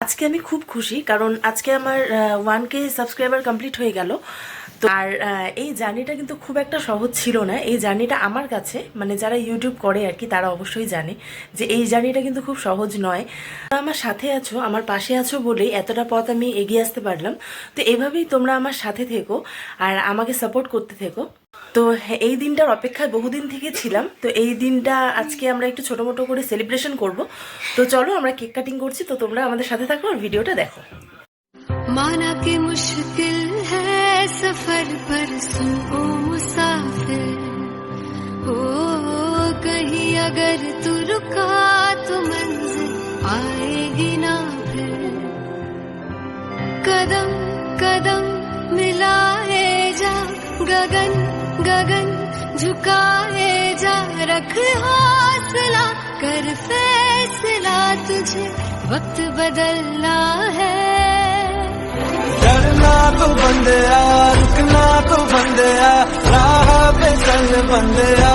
আজকে আমি খুব খুশি, কারণ আজকে আমার 1K সাবস্ক্রাইবার কমপ্লিট হয়ে গেল। তো আর এই জার্নিটা কিন্তু খুব একটা সহজ ছিল না। এই জার্নিটা আমার কাছে, মানে যারা ইউটিউব করে আর কি, তারা অবশ্যই জানে যে এই জার্নিটা কিন্তু খুব সহজ নয়। আমার সাথে আছো, আমার পাশে আছো বলেই এতটা পথ আমি এগিয়ে আসতে পারলাম। তো এভাবেই তোমরা আমার সাথে থেকো আর আমাকে সাপোর্ট করতে থেকো। তো এই দিনটার অপেক্ষায় বহুদিন থেকে ছিলাম। তো এই দিনটা আজকে আমরা একটু ছোটো মোটো করে সেলিব্রেশন করব। তো চলো আমরা কেক কাটিং করছি, তো তোমরা আমাদের সাথে থাকো আর ভিডিওটা দেখো। माना कि मुश्किल है सफर पर सुन ओ मुसाफिर, ओ कहीं अगर तू रुका तो मंजिल आएगी ना फिर। कदम कदम मिलाए जा, गगन गगन झुकाए जा, रख हौसला कर फैसला, तुझे वक्त बदलना है। डरना तो बंदया, रुकना तो बंदया, राह पे चल बंदया,